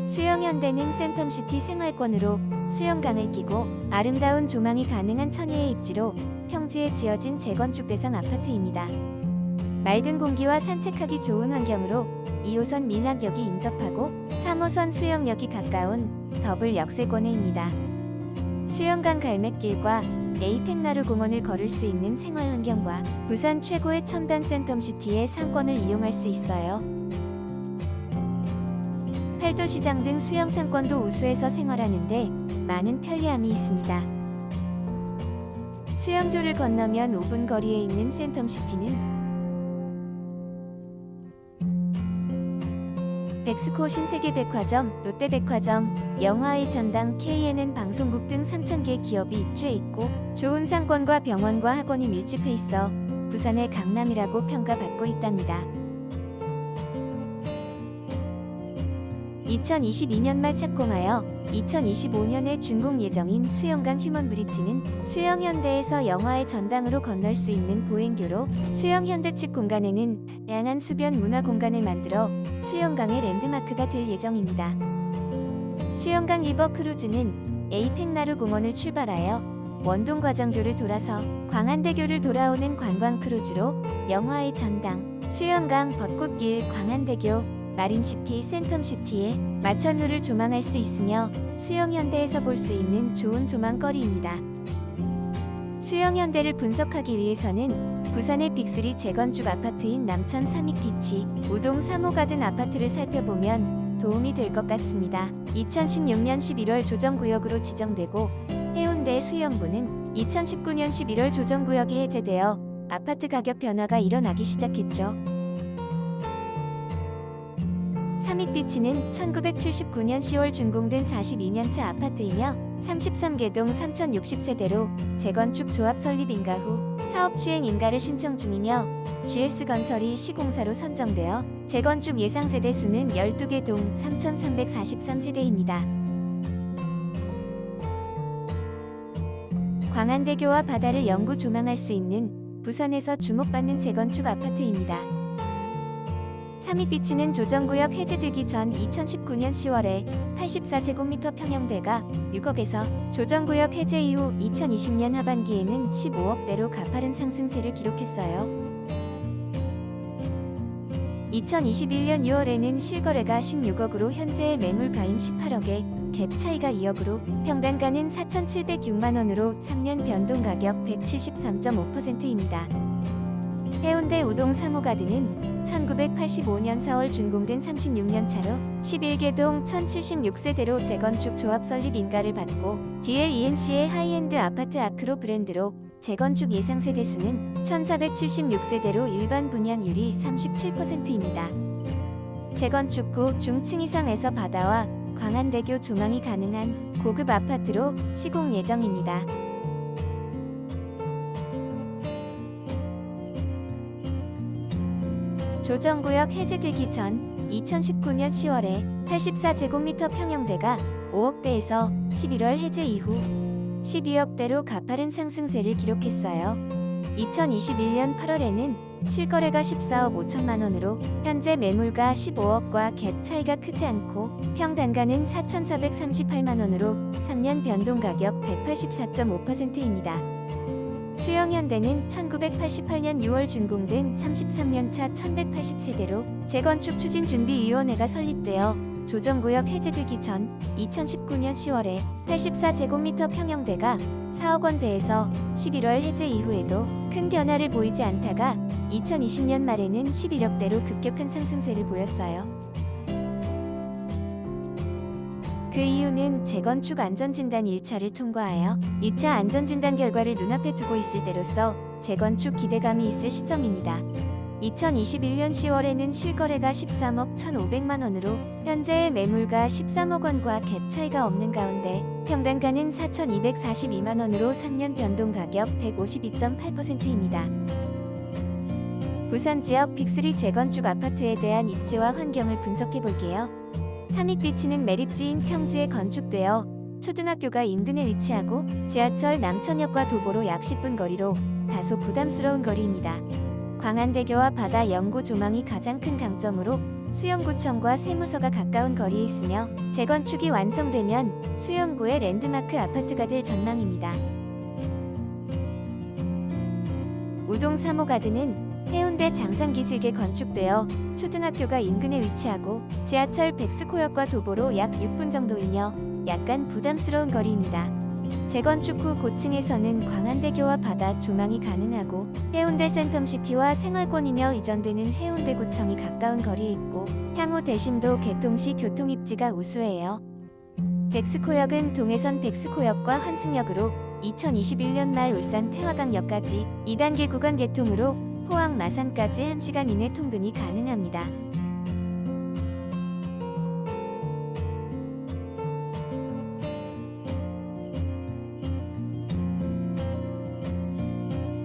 수영현대는 센텀시티 생활권으로 수영강을 끼고 아름다운 조망이 가능한 천혜의 입지로 평지에 지어진 재건축 대상 아파트입니다. 맑은 공기와 산책하기 좋은 환경으로 2호선 민학역이 인접하고 3호선 수영역이 가까운 더블 역세권해입니다. 수영강 갈매길과 에이펙나루 공원을 걸을 수 있는 생활 환경과 부산 최고의 첨단 센텀시티의 상권을 이용할 수 있어요. 팔도시장 등 수영 상권도 우수해서 생활하는데 많은 편리함이 있습니다. 수영교를 건너면 5분 거리에 있는 센텀시티는 엑스코 신세계백화점, 롯데백화점, 영화의 전당, KNN 방송국 등 3,000개 기업이 입주해 있고 좋은 상권과 병원과 학원이 밀집해 있어 부산의 강남이라고 평가받고 있답니다. 2022년 말 착공하여 2025년에 준공 예정인 수영강 휴먼브릿지는 수영현대에서 영화의 전당으로 건널 수 있는 보행교로 수영현대 측 공간에는 다양한 수변 문화 공간을 만들어 수영강의 랜드마크가 될 예정입니다. 수영강 리버 크루즈는 에이펙나루 공원을 출발하여 원동과정교를 돌아서 광안대교를 돌아오는 관광 크루즈로 영화의 전당, 수영강, 벚꽃길, 광안대교, 마린시티, 센텀시티의 마천루를 조망할 수 있으며 수영현대에서 볼 수 있는 좋은 조망거리입니다. 수영현대를 분석하기 위해서는 부산의 빅3 재건축 아파트인 남천 삼익비치, 우동 3호 가든 아파트를 살펴보면 도움이 될 것 같습니다. 2016년 11월 조정구역으로 지정되고 해운대 수영부는 2019년 11월 조정구역이 해제되어 아파트 가격 변화가 일어나기 시작했죠. 삼익비치는 1979년 10월 준공된 42년차 아파트이며 33개동 3,060세대로 재건축 조합 설립 인가 후 사업 시행 인가를 신청 중이며 GS건설이 시공사로 선정되어 재건축 예상 세대 수는 12개 동 3,343세대입니다. 광안대교와 바다를 영구 조망할 수 있는 부산에서 주목받는 재건축 아파트입니다. 삼익비치는 조정구역 해제되기 전 2019년 10월에 84제곱미터 평형대가 6억에서 조정구역 해제 이후 2020년 하반기에는 15억대로 가파른 상승세를 기록했어요. 2021년 6월에는 실거래가 16억으로 현재의 매물가인 18억에 갭 차이가 2억으로 평당가는 4,706만원으로 3년 변동가격 173.5%입니다. 해운대 우동 3호 가든은 1985년 4월 준공된 36년 차로 11개동 1076세대로 재건축 조합 설립 인가를 받고 DLENC의 하이엔드 아파트 아크로 브랜드로 재건축 예상 세대 수는 1476세대로 일반 분양률이 37%입니다. 재건축 후 중층 이상에서 바다와 광안대교 조망이 가능한 고급 아파트로 시공 예정입니다. 조정구역 해제되기 전 2019년 10월에 84제곱미터 평형대가 5억대에서 11월 해제 이후 12억대로 가파른 상승세를 기록했어요. 2021년 8월에는 실거래가 14억 5천만원으로 현재 매물가 15억과 갭 차이가 크지 않고 평단가는 4,438만원으로 3년 변동가격 184.5%입니다. 수영현대는 1988년 6월 준공된 33년차 1180세대로 재건축 추진준비위원회가 설립되어 조정구역 해제되기 전 2019년 10월에 84제곱미터 평형대가 4억원대에서 11월 해제 이후에도 큰 변화를 보이지 않다가 2020년 말에는 11억대로 급격한 상승세를 보였어요. 그 이유는 재건축 안전진단 1차를 통과하여 2차 안전진단 결과를 눈앞에 두고 있을 때로서 재건축 기대감이 있을 시점입니다. 2021년 10월에는 실거래가 13억 1,500만원으로 현재의 매물가 13억원과 갭 차이가 없는 가운데 평당가는 4,242만원으로 3년 변동가격 152.8%입니다. 부산 지역 빅3 재건축 아파트에 대한 입지와 환경을 분석해볼게요. 삼익비치는 매립지인 평지에 건축되어 초등학교가 인근에 위치하고 지하철 남천역과 도보로 약 10분 거리로 다소 부담스러운 거리입니다. 광안대교와 바다 영구 조망이 가장 큰 강점으로 수영구청과 세무서가 가까운 거리에 있으며 재건축이 완성되면 수영구의 랜드마크 아파트가 될 전망입니다. 우동 3호 가든은 해운대 장상기슭에 건축되어 초등학교가 인근에 위치하고 지하철 백스코역과 도보로 약 6분 정도이며 약간 부담스러운 거리입니다. 재건축 후 고층에서는 광안대교와 바다 조망이 가능하고 해운대 센텀시티와 생활권이며 이전되는 해운대구청이 가까운 거리에 있고 향후 대심도 개통 시 교통입지가 우수해요. 백스코역은 동해선 백스코역과 환승역으로 2021년 말 울산 태화강역까지 2단계 구간 개통으로 포항 마산까지 1시간 이내 통근이 가능합니다.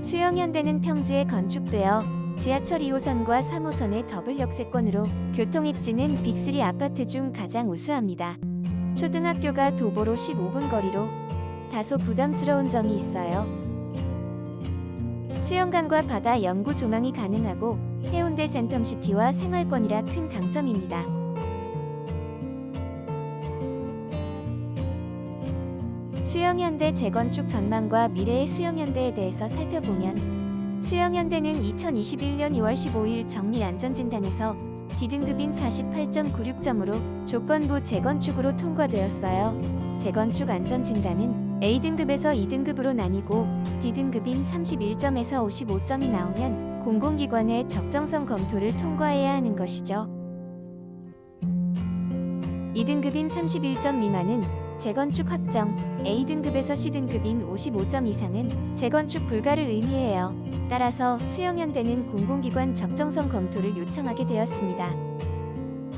수영현대는 평지에 건축되어 지하철 2호선과 3호선의 더블 역세권으로 교통입지는 빅3 아파트 중 가장 우수합니다. 초등학교가 도보로 15분 거리로 다소 부담스러운 점이 있어요. 수영관과 바다 영구 조망이 가능하고 해운대 센텀시티와 생활권이라 큰 강점입니다. 수영현대 재건축 전망과 미래의 수영현대에 대해서 살펴보면 수영현대는 2021년 2월 15일 정밀안전진단에서 D등급인 48.96점으로 조건부 재건축으로 통과되었어요. 재건축 안전진단은 A등급에서 2등급으로 나뉘고 D등급인 31점에서 55점이 나오면 공공기관의 적정성 검토를 통과해야 하는 것이죠. 2등급인 31점 미만은 재건축 확정, A등급에서 C등급인 55점 이상은 재건축 불가를 의미해요. 따라서 수영현대는 공공기관 적정성 검토를 요청하게 되었습니다.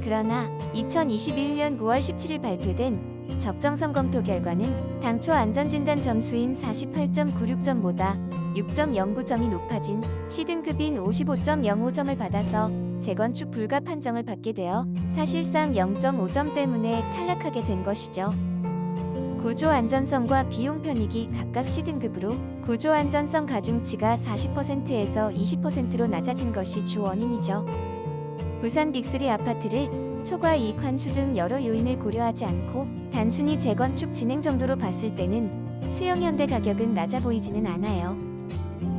그러나 2021년 9월 17일 발표된 적정성 검토 결과는 당초 안전진단 점수인 48.96점보다 6.09점이 높아진 C등급인 55.05점을 받아서 재건축 불가 판정을 받게 되어 사실상 0.5점 때문에 탈락하게 된 것이죠. 구조 안전성과 비용 편익이 각각 C등급으로 구조 안전성 가중치가 40%에서 20%로 낮아진 것이 주 원인이죠. 부산 빅3 아파트를 초과 이익 환수 등 여러 요인을 고려하지 않고 단순히 재건축 진행 정도로 봤을 때는 수영현대 가격은 낮아 보이지는 않아요.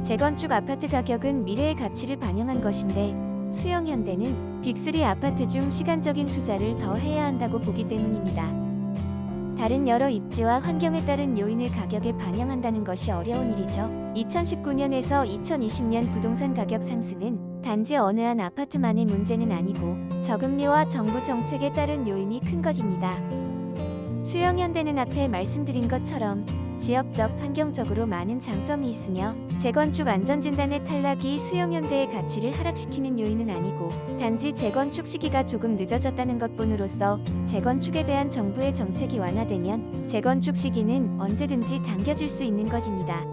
재건축 아파트 가격은 미래의 가치를 반영한 것인데 수영현대는 빅3 아파트 중 시간적인 투자를 더 해야 한다고 보기 때문입니다. 다른 여러 입지와 환경에 따른 요인을 가격에 반영한다는 것이 어려운 일이죠. 2019년에서 2020년 부동산 가격 상승은 단지 어느 한 아파트만의 문제는 아니고 저금리와 정부 정책에 따른 요인이 큰 것입니다. 수영현대는 앞에 말씀드린 것처럼 지역적, 환경적으로 많은 장점이 있으며 재건축 안전진단의 탈락이 수영현대의 가치를 하락시키는 요인은 아니고 단지 재건축 시기가 조금 늦어졌다는 것뿐으로서 재건축에 대한 정부의 정책이 완화되면 재건축 시기는 언제든지 당겨질 수 있는 것입니다.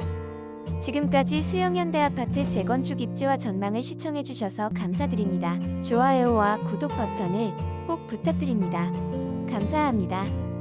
지금까지 수영현대 아파트 재건축 입지와 전망을 시청해주셔서 감사드립니다. 좋아요와 구독 버튼을 꼭 부탁드립니다. 감사합니다.